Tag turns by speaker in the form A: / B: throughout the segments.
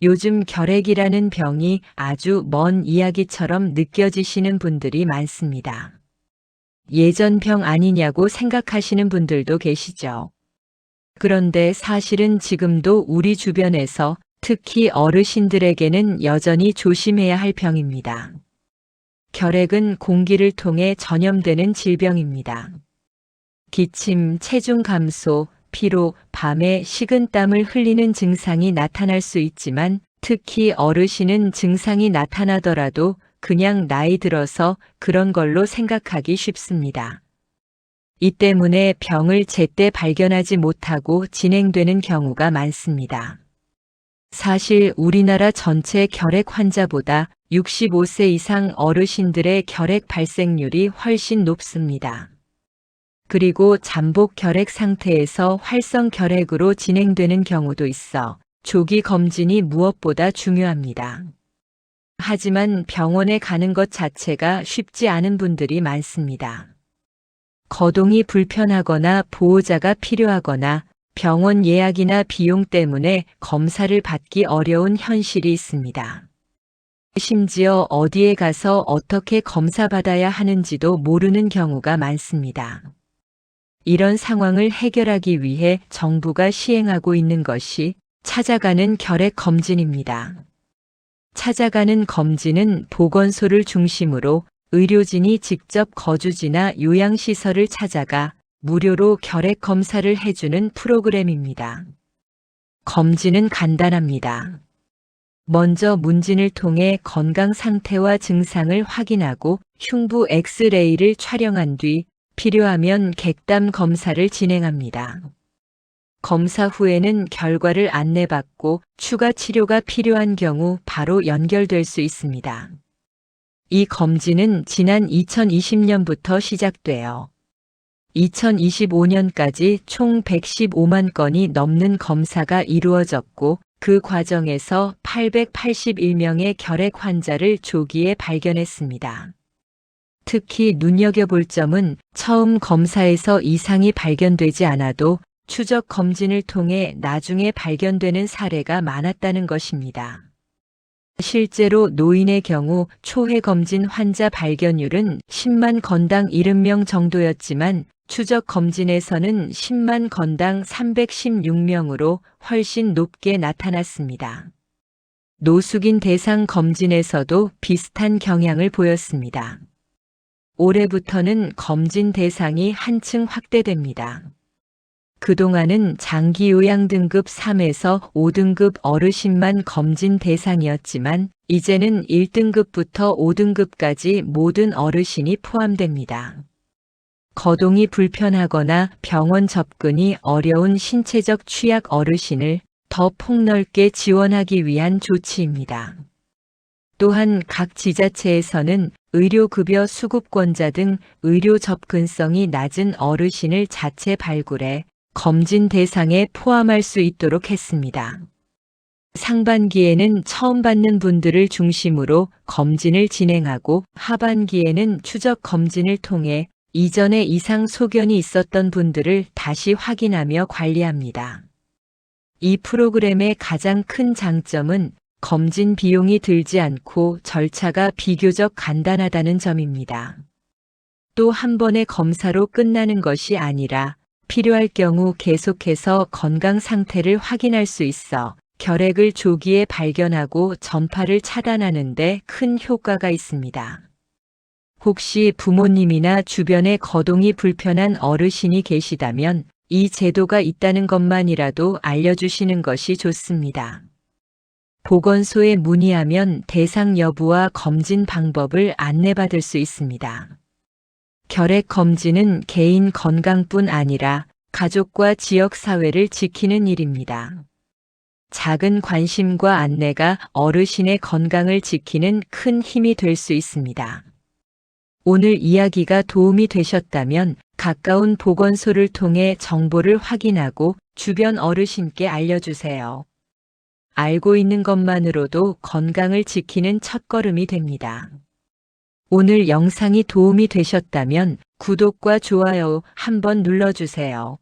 A: 요즘 결핵이라는 병이 아주 먼 이야기처럼 느껴지시는 분들이 많습니다. 예전 병 아니냐고 생각하시는 분들도 계시죠. 그런데 사실은 지금도 우리 주변에서 특히 어르신들에게는 여전히 조심해야 할 병입니다. 결핵은 공기를 통해 전염되는 질병입니다. 기침, 체중 감소, 피로, 밤에 식은땀을 흘리는 증상이 나타날 수 있지만 특히 어르신은 증상이 나타나더라도 그냥 나이 들어서 그런 걸로 생각하기 쉽습니다. 이 때문에 병을 제때 발견하지 못하고 진행되는 경우가 많습니다. 사실 우리나라 전체 결핵 환자보다 65세 이상 어르신들의 결핵 발생률이 훨씬 높습니다. 그리고 잠복 결핵 상태에서 활성 결핵으로 진행되는 경우도 있어 조기 검진이 무엇보다 중요합니다. 하지만 병원에 가는 것 자체가 쉽지 않은 분들이 많습니다. 거동이 불편하거나 보호자가 필요하거나 병원 예약이나 비용 때문에 검사를 받기 어려운 현실이 있습니다. 심지어 어디에 가서 어떻게 검사받아야 하는지도 모르는 경우가 많습니다. 이런 상황을 해결하기 위해 정부가 시행하고 있는 것이 찾아가는 결핵 검진입니다. 찾아가는 검진은 보건소를 중심으로 의료진이 직접 거주지나 요양시설을 찾아가 무료로 결핵 검사를 해주는 프로그램입니다. 검진은 간단합니다. 먼저 문진을 통해 건강 상태와 증상을 확인하고 흉부 엑스레이를 촬영한 뒤 필요하면 객담 검사를 진행합니다. 검사 후에는 결과를 안내받고 추가 치료가 필요한 경우 바로 연결될 수 있습니다. 이 검진은 지난 2020년부터 시작되어 2025년까지 총 115만 건이 넘는 검사가 이루어졌고 그 과정에서 881명의 결핵 환자를 조기에 발견했습니다. 특히 눈여겨볼 점은 처음 검사에서 이상이 발견되지 않아도 추적 검진을 통해 나중에 발견되는 사례가 많았다는 것입니다. 실제로 노인의 경우 초회 검진 환자 발견율은 10만 건당 70명 정도였지만 추적 검진에서는 10만 건당 316명으로 훨씬 높게 나타났습니다. 노숙인 대상 검진에서도 비슷한 경향을 보였습니다. 올해부터는 검진 대상이 한층 확대됩니다. 그동안은 장기 요양 등급 3에서 5등급 어르신만 검진 대상이었지만 이제는 1등급부터 5등급까지 모든 어르신이 포함됩니다. 거동이 불편하거나 병원 접근이 어려운 신체적 취약 어르신을 더 폭넓게 지원하기 위한 조치입니다. 또한 각 지자체에서는 의료급여 수급권자 등 의료 접근성이 낮은 어르신을 자체 발굴해 검진 대상에 포함할 수 있도록 했습니다. 상반기에는 처음 받는 분들을 중심으로 검진을 진행하고 하반기에는 추적 검진을 통해 이전에 이상 소견이 있었던 분들을 다시 확인하며 관리합니다. 이 프로그램의 가장 큰 장점은 검진 비용이 들지 않고 절차가 비교적 간단하다는 점입니다. 또 한 번의 검사로 끝나는 것이 아니라 필요할 경우 계속해서 건강 상태를 확인할 수 있어 결핵을 조기에 발견하고 전파를 차단하는 데 큰 효과가 있습니다. 혹시 부모님이나 주변에 거동이 불편한 어르신이 계시다면 이 제도가 있다는 것만이라도 알려주시는 것이 좋습니다. 보건소에 문의하면 대상 여부와 검진 방법을 안내받을 수 있습니다. 결핵 검진은 개인 건강뿐 아니라 가족과 지역 사회를 지키는 일입니다. 작은 관심과 안내가 어르신의 건강을 지키는 큰 힘이 될 수 있습니다. 오늘 이야기가 도움이 되셨다면 가까운 보건소를 통해 정보를 확인하고 주변 어르신께 알려주세요. 알고 있는 것만으로도 건강을 지키는 첫걸음이 됩니다. 오늘 영상이 도움이 되셨다면 구독과 좋아요 한번 눌러주세요.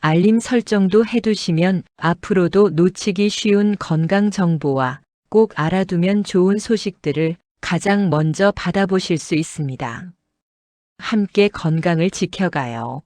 A: 알림 설정도 해두시면 앞으로도 놓치기 쉬운 건강 정보와 꼭 알아두면 좋은 소식들을 가장 먼저 받아보실 수 있습니다. 함께 건강을 지켜가요.